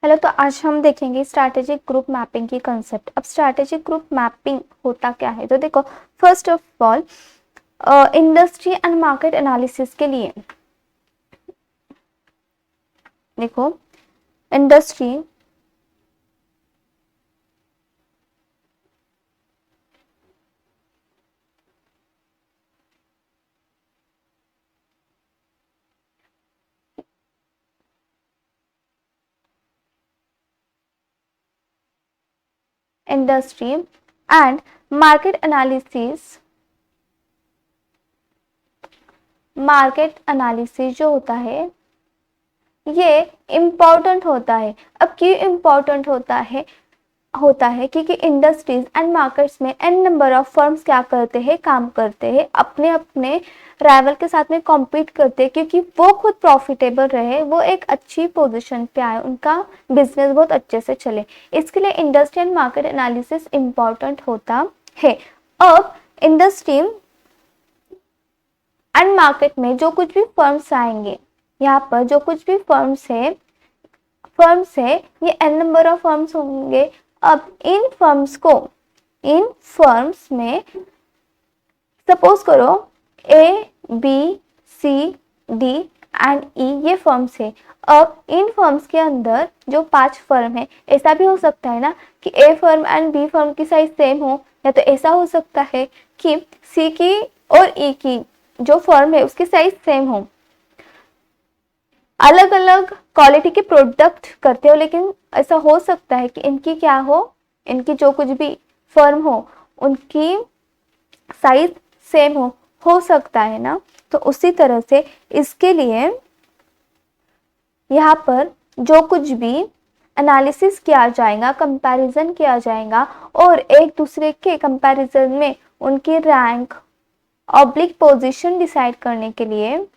Hello, तो आज हम देखेंगे स्ट्रैटेजिक ग्रुप मैपिंग की कंसेप्ट। अब स्ट्रैटेजिक ग्रुप मैपिंग होता क्या है, तो देखो, first of all industry and market analysis के लिए देखो, industry industry and market analysis जो होता है ये इम्पॉर्टेंट होता है। अब क्यों इम्पॉर्टेंट होता है क्योंकि इंडस्ट्रीज एंड मार्केट्स में एन नंबर ऑफ फर्म्स क्या करते हैं, काम करते हैं, अपने अपने राइवल के साथ में कॉम्पीट करते हैं, क्योंकि वो खुद प्रॉफिटेबल रहे, वो एक अच्छी पोजीशन पे आए, उनका बिजनेस बहुत अच्छे से चले। इसके लिए industry and market analysis important होता है। अब इंडस्ट्री एंड मार्केट में जो कुछ भी फर्म्स आएंगे, यहाँ पर जो कुछ भी फर्म्स है ये एन नंबर ऑफ फर्म्स होंगे। अब इन फर्म्स में सपोज करो A B C D and E ये फर्म्स है। अब इन फर्म्स के अंदर जो 5 फर्म है, ऐसा भी हो सकता है ना कि ए फर्म एंड बी फर्म की साइज सेम हो, या तो ऐसा हो सकता है कि सी की और ई की जो फर्म है उसकी साइज सेम हो, अलग अलग क्वालिटी के प्रोडक्ट करते हो, लेकिन ऐसा हो सकता है कि इनकी क्या हो, इनकी जो कुछ भी फर्म हो उनकी साइज सेम हो सकता है ना। तो उसी तरह से इसके लिए यहाँ पर जो कुछ भी एनालिसिस किया जाएगा, कंपैरिजन किया जाएगा, और एक दूसरे के कंपैरिजन में उनकी रैंक ऑब्लिक पोजीशन डिसाइड करने के लिए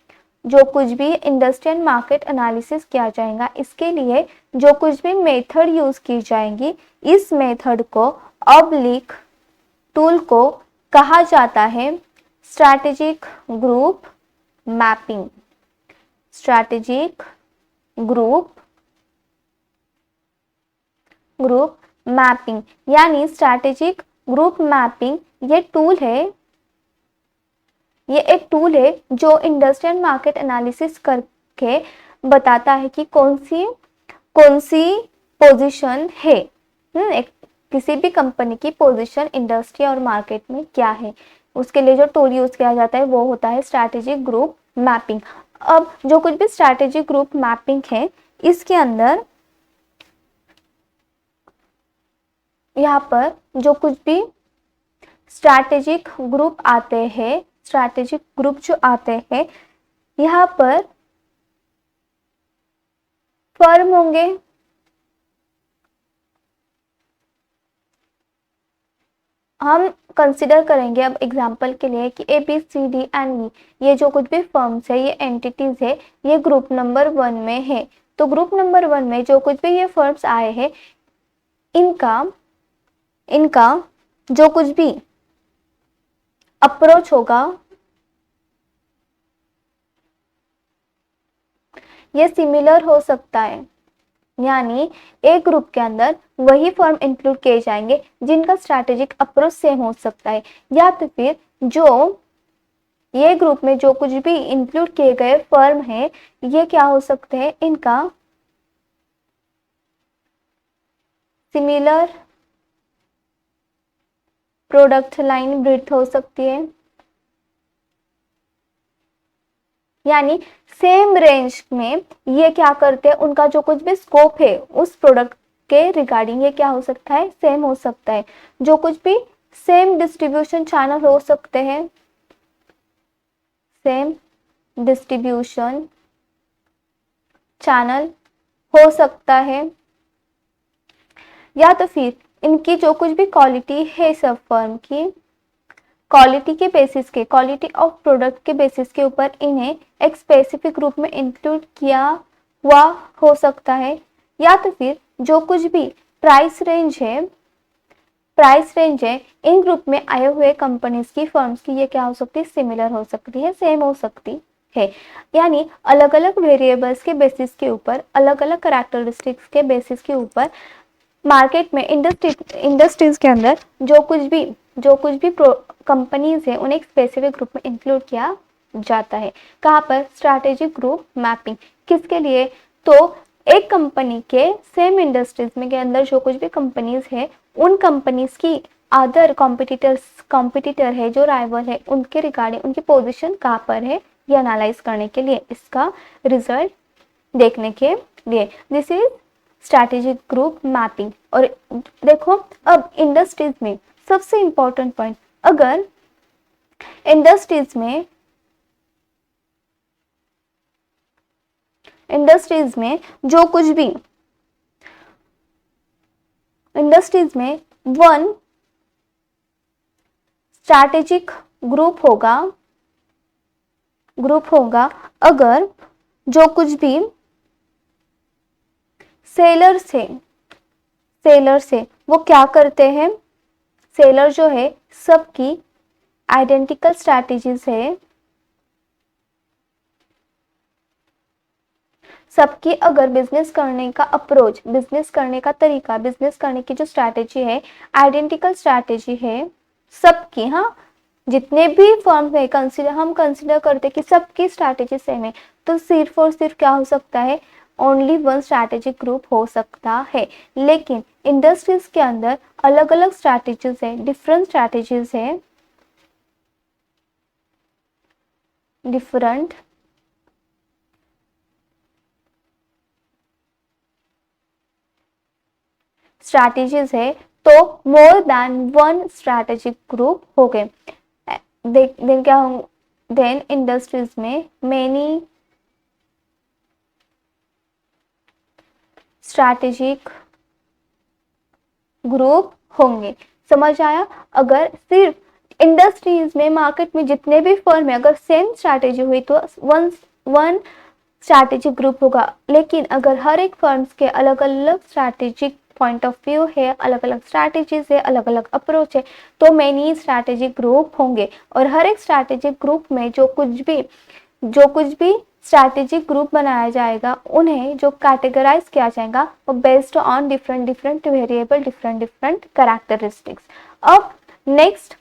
जो कुछ भी इंडस्ट्री एंड मार्केट एनालिसिस किया जाएगा, इसके लिए जो कुछ भी मेथड यूज की जाएंगी, इस मेथड को ऑब्लिक टूल को कहा जाता है strategic group mapping. Strategic group mapping यानी स्ट्रैटेजिक ग्रुप मैपिंग ये एक टूल है जो इंडस्ट्री एंड मार्केट एनालिसिस करके बताता है कि कौन सी पोजीशन है, किसी भी कंपनी की पोजीशन इंडस्ट्री और मार्केट में क्या है। उसके लिए जो टूल यूज किया जाता है वो होता है स्ट्रैटेजिक ग्रुप मैपिंग। अब जो कुछ भी स्ट्रैटेजिक ग्रुप मैपिंग है, इसके अंदर यहाँ पर जो कुछ भी स्ट्रैटेजिक ग्रुप आते हैं, स्ट्रैटेजिक ग्रुप जो आते हैं, यहाँ पर फर्म होंगे, हम कंसिडर करेंगे अब एग्जांपल के लिए कि A B C D and E ये जो कुछ भी फर्म्स है, ये एंटिटीज है, ये ग्रुप नंबर 1 में है। तो ग्रुप नंबर 1 में जो कुछ भी ये फर्म्स आए हैं, इनका जो कुछ भी अप्रोच होगा ये सिमिलर हो सकता है, यानी एक ग्रुप के अंदर वही फर्म इंक्लूड किए जाएंगे जिनका स्ट्रैटेजिक अप्रोच सेम हो सकता है, या तो फिर जो ये ग्रुप में जो कुछ भी इंक्लूड किए गए फर्म है ये क्या हो सकते हैं, इनका सिमिलर प्रोडक्ट लाइन ब्रीथ हो सकती है, यानी सेम रेंज में ये क्या करते हैं, उनका जो कुछ भी स्कोप है उस प्रोडक्ट के रिगार्डिंग ये क्या हो सकता है, सेम हो सकता है। जो कुछ भी सेम डिस्ट्रीब्यूशन चैनल हो सकते हैं, सेम डिस्ट्रीब्यूशन चैनल हो सकता है, या तो फिर इनकी जो कुछ भी क्वालिटी है सब फर्म की, क्वालिटी के बेसिस के, क्वालिटी ऑफ प्रोडक्ट के बेसिस के ऊपर इन्हें एक स्पेसिफिक ग्रुप में इंक्लूड किया हुआ हो सकता है, या तो फिर जो कुछ भी प्राइस रेंज है इन ग्रुप में आए हुए कंपनीज की, फर्म्स की, ये क्या हो सकती है, सिमिलर हो सकती है, सेम हो सकती है। यानी अलग अलग वेरिएबल्स के बेसिस के ऊपर, अलग अलग करैक्टरिस्टिक्स के बेसिस के ऊपर मार्केट में इंडस्ट्रीज के अंदर जो कुछ भी कंपनीज है उन्हें एक स्पेसिफिक ग्रुप में इंक्लूड किया जाता है। कहाँ पर? Strategic group mapping. किसके लिए? तो एक कंपनी के सेम इंडस्ट्रीज में के अंदर जो कुछ भी कंपनीज है उन कंपनीज की अदर कॉम्पिटिटर है, जो राइवल है, उनके रिगार्डिंग उनकी पोजीशन कहाँ पर है ये एनालाइज करने के लिए, इसका रिजल्ट देखने के लिए, this is strategic group mapping. और देखो अब इंडस्ट्रीज में सबसे इंपॉर्टेंट पॉइंट, अगर इंडस्ट्रीज में जो कुछ भी इंडस्ट्रीज में वन स्ट्रैटेजिक ग्रुप होगा, अगर जो कुछ भी सेलर्स है वो क्या करते हैं? सेलर जो है सबकी आइडेंटिकल स्ट्रैटेजीज है, सबकी अगर बिजनेस करने का अप्रोच, बिजनेस करने का तरीका, बिजनेस करने की जो स्ट्रैटेजी है, आइडेंटिकल स्ट्रैटेजी है सबकी, हाँ जितने भी फर्म है हम कंसिडर करते कि सबकी स्ट्रैटेजी सेम है, तो सिर्फ और सिर्फ क्या हो सकता है? ओनली वन स्ट्रैटेजिक ग्रुप हो सकता है। लेकिन इंडस्ट्रीज के अंदर अलग अलग स्ट्रैटेजीज है, डिफरेंट स्ट्रैटेजीज है, डिफरेंट स्ट्रैटेजीज है, तो more than one strategic group हो गए। देन क्या होंगे? देन इंडस्ट्रीज में मेनी स्ट्रैटेजिक ग्रुप होंगे। समझ आया? अगर सिर्फ इंडस्ट्रीज में, मार्केट में जितने भी फर्म है, अगर सेम स्ट्रैटेजी हुई तो वन स्ट्रैटेजिक ग्रुप होगा। लेकिन अगर हर एक फर्म्स के अलग अलग स्ट्रैटेजिक पॉइंट ऑफ व्यू है, अलग अलग स्ट्रैटेजीज है, अलग अलग अप्रोच है, तो मेनी स्ट्रैटेजिक ग्रुप होंगे। और हर एक स्ट्रैटेजिक ग्रुप में जो कुछ भी स्ट्रैटेजिक ग्रुप बनाया जाएगा, उन्हें जो कैटेगराइज किया जाएगा वो based on different variable, different characteristics. अब नेक्स्ट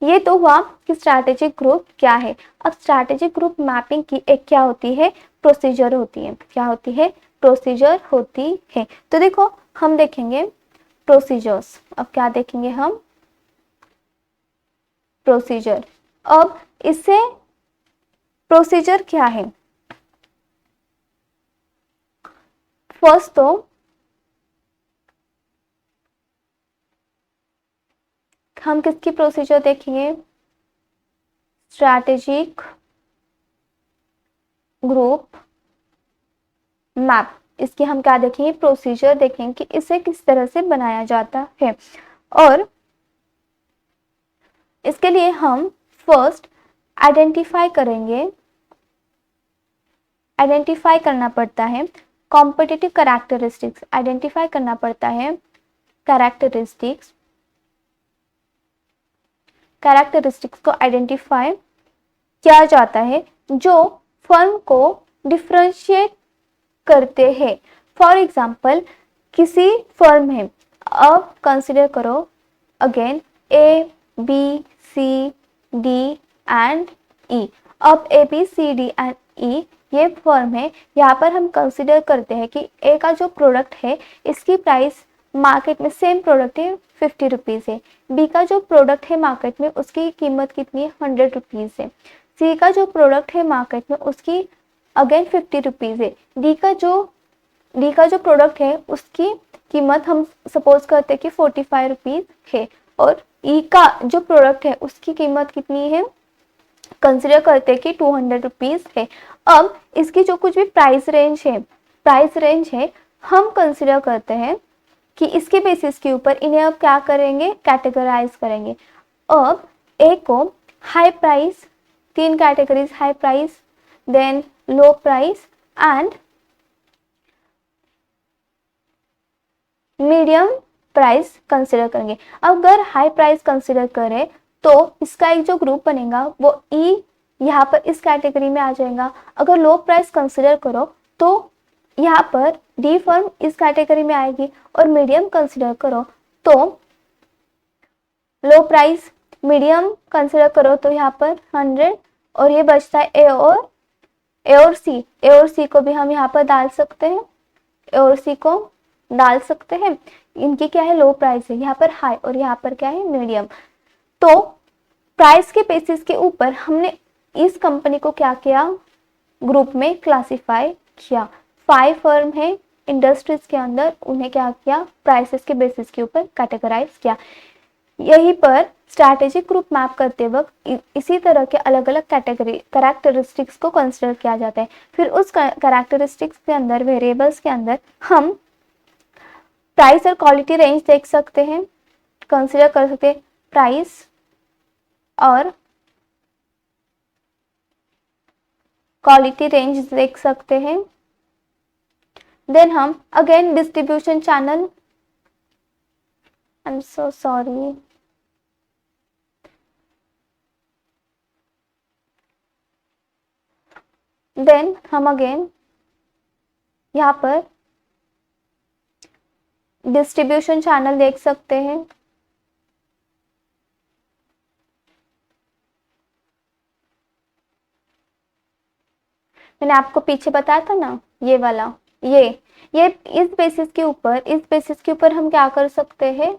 ये तो हुआ कि स्ट्रैटेजिक ग्रुप क्या है। अब स्ट्रैटेजिक ग्रुप मैपिंग की एक क्या होती है? प्रोसीजर होती है। क्या होती है? प्रोसीजर होती है। तो देखो हम देखेंगे प्रोसीजर्स। अब क्या देखेंगे हम? प्रोसीजर। अब इससे प्रोसीजर क्या है? फर्स्ट तो हम किसकी प्रोसीजर देखेंगे? Strategic group map. इसकी हम क्या देखेंगे? प्रोसीजर देखेंगे कि इसे किस तरह से बनाया जाता है। और इसके लिए हम फर्स्ट आइडेंटिफाई करना पड़ता है कॉम्पिटिटिव कैरेक्टरिस्टिक्स। आइडेंटिफाई करना पड़ता है कैरेक्टरिस्टिक्स को आइडेंटिफाई किया जाता है जो फर्म को डिफरेंशिएट करते हैं। फॉर एग्जाम्पल किसी फर्म है, अब कंसिडर करो again A, B, C, D and E। अब A, B, C, D and E ये फर्म है। यहाँ पर हम कंसिडर करते हैं कि A का जो प्रोडक्ट है इसकी प्राइस मार्केट में, सेम प्रोडक्ट है, 50 रुपीज़ है। B का जो प्रोडक्ट है मार्केट में उसकी कीमत कितनी है? 100 रुपीज़ है। C का जो प्रोडक्ट है मार्केट में उसकी अगेन 50 रुपीज़ है। डी का जो प्रोडक्ट है उसकी कीमत हम सपोज करते हैं कि 45 रुपीज़ है। और ई का जो प्रोडक्ट है उसकी कीमत कितनी है? कंसिडर करते हैं कि 200 रुपीज़ है। अब इसकी जो कुछ भी प्राइस रेंज है हम कंसिडर करते हैं कि इसके बेसिस के ऊपर इन्हें अब क्या करेंगे? कैटेगराइज करेंगे। अब ए को high price, 3 categories, high price, then low price and medium price consider करेंगे। अगर हाई प्राइस कंसिडर करें तो इसका एक जो ग्रुप बनेगा वो ई यहाँ पर इस कैटेगरी में आ जाएगा। अगर लो प्राइस कंसिडर करो तो यहाँ पर डी फर्म इस कैटेगरी में आएगी, और मीडियम कंसिडर करो तो लो प्राइस, मीडियम कंसिडर करो तो यहाँ पर 100, और ये बचता है ए और सी। ए और सी को भी हम यहाँ पर डाल सकते हैं, ए और सी को डाल सकते हैं। इनकी क्या है, लो प्राइस है, यहाँ पर हाई और यहाँ पर क्या है, मीडियम। तो प्राइस के बेसिस के ऊपर हमने इस कंपनी को क्या किया, ग्रुप में क्लासिफाई किया। 5 फर्म है इंडस्ट्रीज के अंदर, उन्हें क्या किया, प्राइसेस के बेसिस के ऊपर कैटेगराइज किया। यहीं पर स्ट्रैटेजिक ग्रुप मैप करते वक्त इसी तरह के अलग अलग कैटेगरी कैरेक्टरिस्टिक्स को कंसिडर किया जाता है। फिर उस कैरेक्टरिस्टिक्स के अंदर, वेरिएबल्स के अंदर हम प्राइस और क्वालिटी रेंज देख सकते हैं, कंसिडर कर सकते हैं प्राइस और क्वालिटी रेंज देख सकते हैं। देन हम again distribution channel, I am so sorry, then हम अगेन यहाँ पर डिस्ट्रीब्यूशन चैनल देख सकते हैं। मैंने आपको पीछे बताया था ना, ये वाला, ये इस बेसिस के ऊपर हम क्या कर सकते हैं,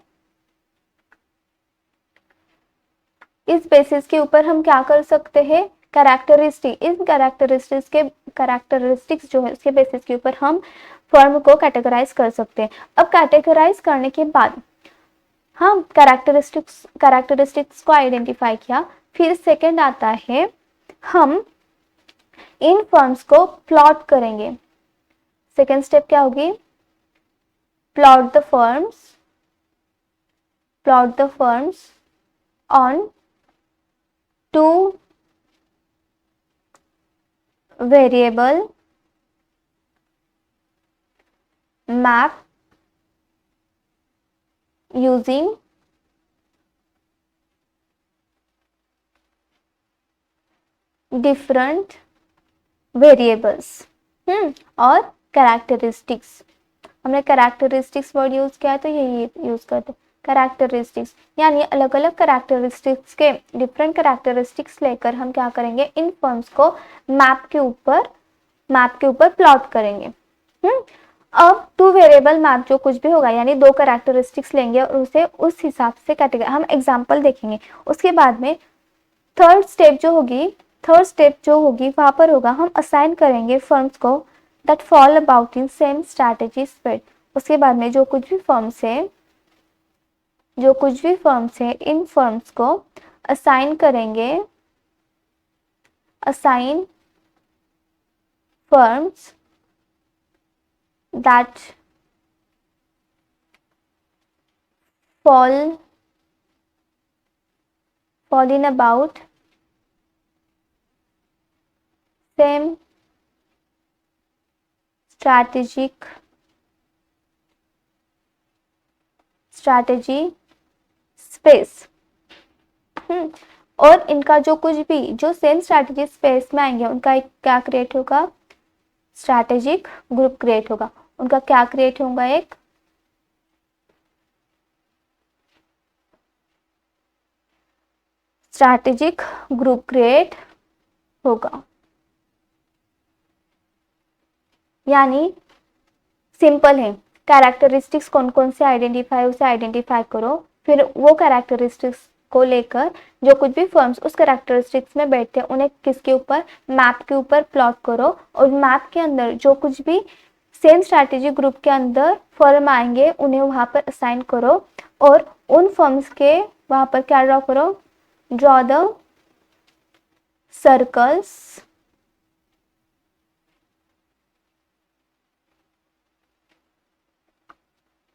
इस बेसिस के ऊपर हम क्या कर सकते हैं, कैरेक्टरिस्टिक्स जो है उसके बेसिस के ऊपर हम फर्म को कैटेगराइज कर सकते हैं। अब कैटेगराइज करने के बाद हम कैरेक्टरिस्टिक्स को आइडेंटिफाई किया। फिर सेकंड आता है, हम इन फर्म्स को प्लॉट करेंगे। सेकंड स्टेप क्या होगी, plot the firms on 2 variable map using different variables और कैरेक्टरिस्टिक्स। हमने कैरेक्टरिस्टिक्स वर्ड यूज किया है तो यही यूज करते हैं, कैरेक्टरिस्टिक्स, यानी अलग अलग कैरेक्टरिस्टिक्स के डिफरेंट कैरेक्टरिस्टिक्स लेकर हम क्या करेंगे, इन फर्म्स को मैप के ऊपर प्लॉट करेंगे। अब 2 वेरिएबल मैप जो कुछ भी होगा, यानी 2 कैरेक्टरिस्टिक्स लेंगे और उसे उस हिसाब से कैटेगरी, हम एग्जांपल देखेंगे। उसके बाद में थर्ड स्टेप जो होगी वहां पर होगा, हम असाइन करेंगे फर्म्स को that fall about in same strategy spread. उसके बाद में जो कुछ भी फर्म्स है इन फर्म्स को असाइन करेंगे, assign firms that fall in about same strategy space. और इनका जो कुछ भी जो सेम स्ट्रैटेजी स्पेस में आएंगे उनका एक क्या क्रिएट होगा, स्ट्रैटेजिक ग्रुप क्रिएट होगा। उनका क्या क्रिएट होगा, एक स्ट्रैटेजिक ग्रुप क्रिएट होगा। यानी सिंपल है, कैरेक्टरिस्टिक्स कौन कौन से आइडेंटिफाई, उसे आइडेंटिफाई करो, फिर वो कैरेक्टरिस्टिक्स को लेकर जो कुछ भी फर्म्स उस कैरेक्टरिस्टिक्स में बैठते हैं उन्हें किसके ऊपर, मैप के ऊपर प्लॉट करो, और मैप के अंदर जो कुछ भी सेम स्ट्रैटेजी ग्रुप के अंदर फर्म आएंगे उन्हें वहां पर असाइन करो, और उन फर्म्स के वहां पर क्या ड्रॉ करो, draw the circles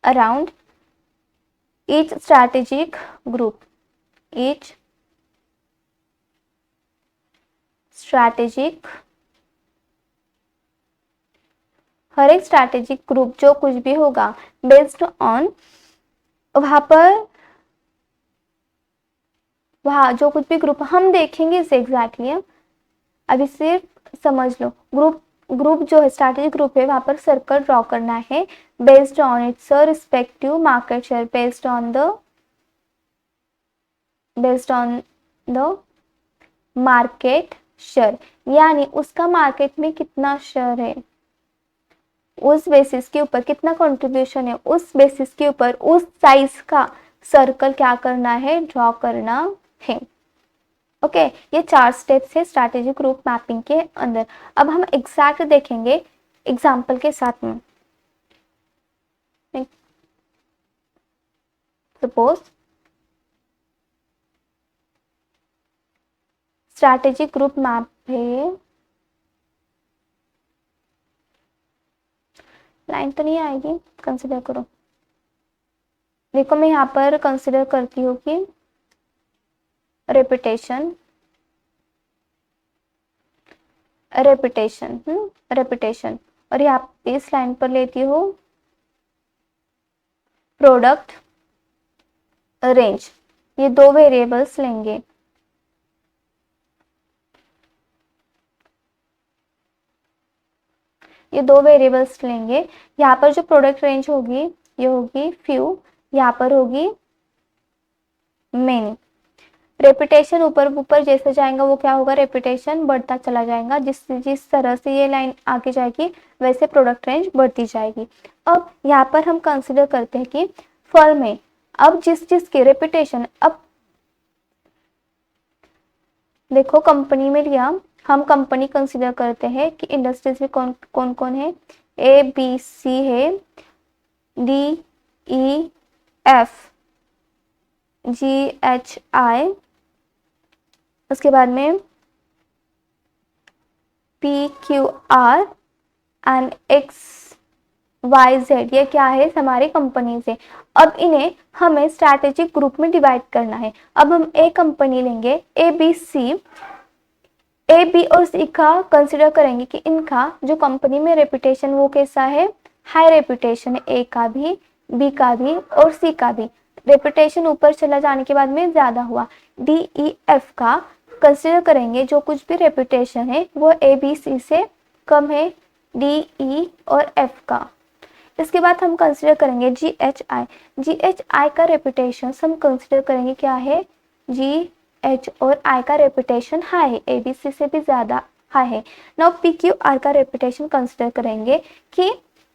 around each strategic group, each strategic, हर एक स्ट्रैटेजिक ग्रुप जो कुछ भी होगा बेस्ड ऑन वहां जो कुछ भी ग्रुप हम देखेंगे इसे एग्जैक्टली अभी सिर्फ समझ लो, ग्रुप जो है स्ट्रैटेजिक ग्रुप है वहां पर सर्कल ड्रॉ करना है based on it's respective market share, based on the market share, यानी उसका मार्केट में कितना शेयर है, उस बेसिस के ऊपर कितना कंट्रीब्यूशन है, उस बेसिस के ऊपर उस साइज का सर्कल क्या करना है, ड्रॉ करना है। ओके ये 4 स्टेप्स है स्ट्रैटेजिक ग्रुप मैपिंग के अंदर। अब हम एग्जैक्ट देखेंगे एग्जाम्पल के साथ में। सपोज स्ट्रैटेजिक ग्रुप मैप है, लाइन तो नहीं आएगी, कंसिडर करो। देखो मैं यहाँ पर कंसिडर करती हूँ कि रेपुटेशन और यहाँ इस लाइन पर लेती हूँ प्रोडक्ट रेंज, ये 2 वेरिएबल्स लेंगे। ये 2 वेरिएबल्स लेंगे। यहाँ पर जो प्रोडक्ट रेंज होगी ये होगी फ्यू, यहाँ पर होगी मेनी। रेपुटेशन ऊपर ऊपर जैसे जाएगा वो क्या होगा, रेपुटेशन बढ़ता चला जाएगा। जिस तरह से ये लाइन आगे जाएगी वैसे प्रोडक्ट रेंज बढ़ती जाएगी। अब यहाँ पर हम कंसिडर करते हैं कि फर्म में अब जिस की रेपुटेशन, अब देखो कंपनी में लिया, हम कंपनी कंसिडर करते हैं कि इंडस्ट्रीज में कौन कौन है, ए बी सी है, D E F G H I, उसके बाद में P Q R and X Y Z, ये क्या है हमारी कंपनी से। अब इन्हें हमें स्ट्रैटेजिक ग्रुप में डिवाइड करना है। अब हम एक कंपनी लेंगे ए बी सी, ए बी और सी का कंसिडर करेंगे कि इनका जो कंपनी में रेपुटेशन वो कैसा है, हाई रेपुटेशन है, ए का भी, बी का भी और सी का भी। रेपुटेशन ऊपर चला जाने के बाद में ज्यादा हुआ। डी ई एफ का कंसिडर करेंगे जो कुछ भी रेपुटेशन है वो ए बी सी से कम है, डी ई और एफ का। इसके बाद हम कंसिडर करेंगे जी एच आई का रेपुटेशन हम कंसिडर करेंगे क्या है, जी एच और आई का रेपुटेशन हाई है, ए बी सी से भी ज्यादा हाई है। नाउ पी क्यू आर का रेपुटेशन कंसिडर करेंगे कि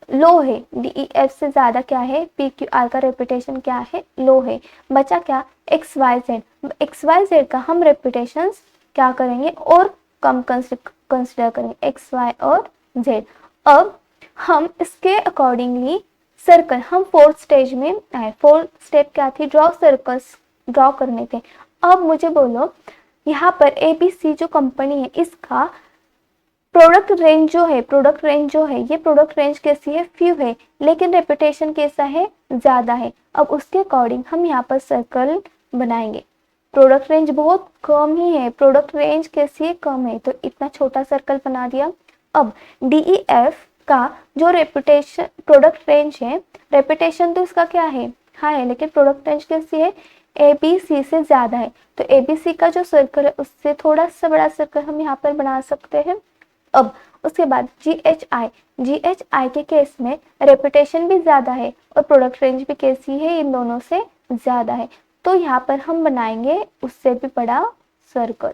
लो है, डी ई एफ से ज्यादा क्या है, पी क्यू आर का रेपुटेशन क्या है, लो है। बचा क्या, एक्स वाई जेड का हम रेपुटेशन क्या करेंगे और कम कंसिडर करेंगे, एक्स वाई और जेड। अब हम इसके अकॉर्डिंगली सर्कल, हम 4th स्टेज में आए। 4th स्टेप क्या थी, ड्रॉ करने थे। अब मुझे बोलो यहाँ पर ए बी सी जो कंपनी है इसका प्रोडक्ट रेंज जो है ये प्रोडक्ट रेंज कैसी है, फ्यू है, लेकिन रेपुटेशन कैसा है, ज्यादा है। अब उसके अकॉर्डिंग हम यहाँ पर सर्कल बनाएंगे। प्रोडक्ट रेंज बहुत कम ही है, प्रोडक्ट रेंज कैसी है, कम है, तो इतना छोटा सर्कल बना दिया। अब DEF का जो रेपुटेशन प्रोडक्ट रेंज है, रेपुटेशन तो इसका क्या है, हाई है, लेकिन प्रोडक्ट रेंज कैसी है, ABC से ज्यादा है। तो ABC का जो सर्कल है उससे थोड़ा सा बड़ा सर्कल हम यहाँ पर बना सकते हैं। अब उसके बाद GHI के केस में रेपुटेशन भी ज्यादा है और प्रोडक्ट रेंज भी कैसी है, इन दोनों से ज्यादा है, तो यहाँ पर हम बनाएंगे उससे भी बड़ा सर्कल।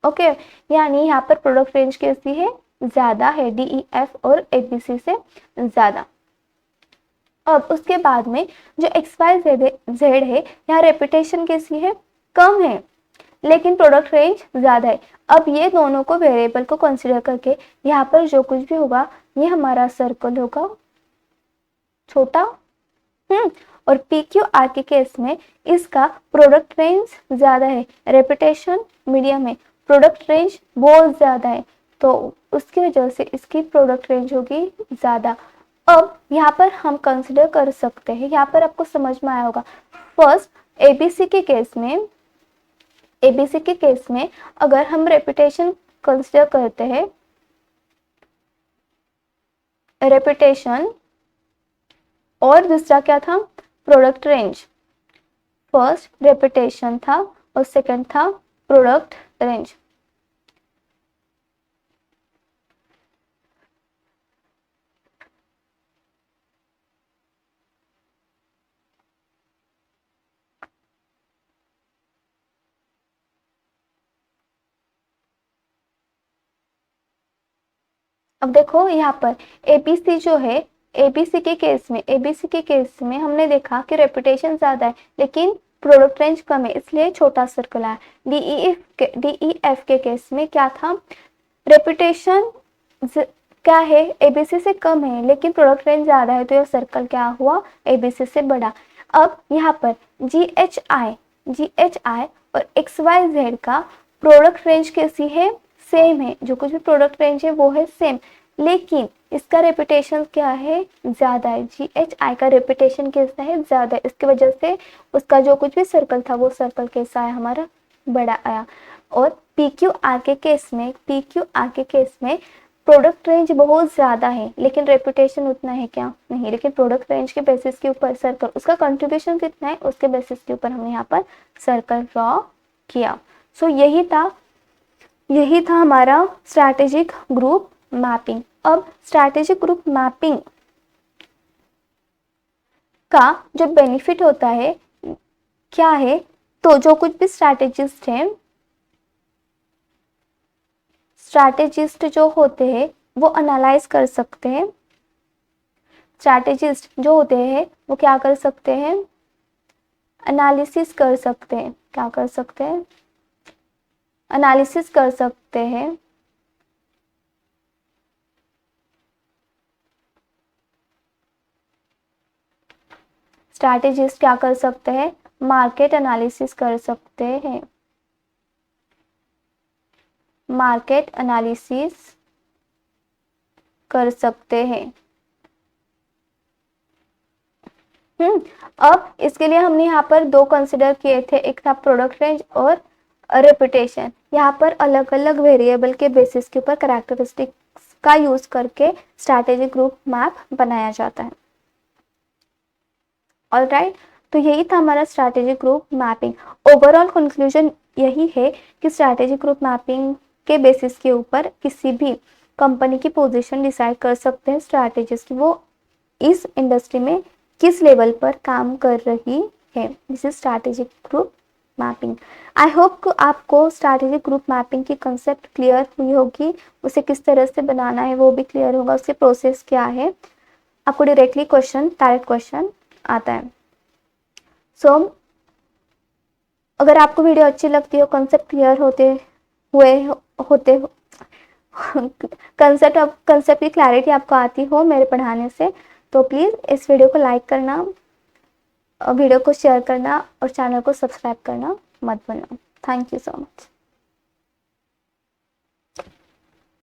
ओके यानी यहाँ पर प्रोडक्ट रेंज कैसी है, ज्यादा है, DEF और ABC से ज्यादा। अब उसके बाद में जो XYZ है, यहाँ रेपुटेशन कैसी है, कम है, लेकिन प्रोडक्ट रेंज ज्यादा है। अब ये दोनों को वेरिएबल को कंसीडर करके यहाँ पर जो कुछ भी होगा ये हमारा सर्कल होगा छोटा। और PQR के केस में इसका प्रोडक्ट रेंज ज्यादा है, रेपुटेशन मीडियम है, प्रोडक्ट रेंज बहुत ज्यादा है, तो उसकी वजह से इसकी प्रोडक्ट रेंज होगी ज्यादा। अब यहाँ पर हम कंसिडर कर सकते हैं, यहाँ पर आपको समझ में आया होगा। फर्स्ट ABC के केस में अगर हम रेपुटेशन कंसिडर करते हैं, रेपुटेशन और दूसरा क्या था, प्रोडक्ट रेंज। फर्स्ट रेपुटेशन था और सेकंड था प्रोडक्ट रेंज। अब देखो यहाँ पर एबीसी जो है, एबीसी के केस में हमने देखा कि रेपुटेशन ज्यादा है लेकिन प्रोडक्ट रेंज कम है, इसलिए छोटा सर्कल आया। डीईएफ के केस में क्या था, रेपुटेशन क्या है, एबीसी से कम है लेकिन प्रोडक्ट रेंज ज्यादा है, तो यह सर्कल क्या हुआ, एबीसी से बड़ा। अब यहाँ पर जीएचआई और XYZ का प्रोडक्ट रेंज कैसी है, सेम है, जो कुछ भी प्रोडक्ट रेंज है वो है सेम, लेकिन इसका रेपुटेशन क्या है, ज्यादा है। जीएचआई का रेपुटेशन कैसा है, ज्यादा है, इसकी वजह से उसका जो कुछ भी सर्कल था वो सर्कल कैसा आया, हमारा बड़ा आया। और पीक्यूआर के केस में प्रोडक्ट रेंज बहुत ज़्यादा है लेकिन रेपुटेशन उतना है क्या, नहीं, लेकिन प्रोडक्ट रेंज के बेसिस के ऊपर सर्कल, उसका कंट्रीब्यूशन कितना है उसके बेसिस के ऊपर हमने यहाँ पर सर्कल ड्रॉ किया। सो यही था हमारा स्ट्रैटेजिक ग्रुप मैपिंग। अब स्ट्रैटेजिक ग्रुप मैपिंग का जो बेनिफिट होता है क्या है, तो जो कुछ भी स्ट्रैटेजिस्ट जो होते हैं वो एनालाइज कर सकते हैं, स्ट्रैटेजिस्ट जो होते हैं वो क्या कर सकते हैं, एनालिसिस कर सकते हैं, क्या कर सकते हैं, एनालिसिस कर सकते हैं। स्ट्रैटेजिस्ट क्या कर सकते हैं, मार्केट एनालिसिस कर सकते हैं, मार्केट एनालिसिस कर सकते हैं। अब इसके लिए हमने यहाँ पर दो कंसिडर किए थे, एक था प्रोडक्ट रेंज और रेपुटेशन। यहाँ पर अलग अलग वेरिएबल के बेसिस के ऊपर कैरेक्टरिस्टिक्स का यूज करके स्ट्रैटेजिक ग्रुप मैप बनाया जाता है। ऑलराइट, तो यही था हमारा strategic group mapping. Overall conclusion यही है कि स्ट्रैटेजिक ग्रुप मैपिंग के बेसिस के ऊपर किसी भी कंपनी की पोजीशन डिसाइड कर सकते हैं स्ट्रैटेजिस्ट, वो इस इंडस्ट्री में किस लेवल पर काम कर रही है। This is strategic group mapping. I hope आपको स्ट्रैटेजिक ग्रुप मैपिंग की कंसेप्ट क्लियर हुई होगी, उसे किस तरह से बनाना है वो भी क्लियर होगा, उसके प्रोसेस क्या है, आपको डायरेक्ट क्वेश्चन आता है। सो अगर आपको वीडियो अच्छी लगती हो, कंसेप्ट क्लियर कंसेप्ट की क्लैरिटी आपको आती हो मेरे पढ़ाने से, तो प्लीज़ इस वीडियो को लाइक करना, वीडियो को शेयर करना और चैनल को सब्सक्राइब करना मत भूलना। Thank you so much.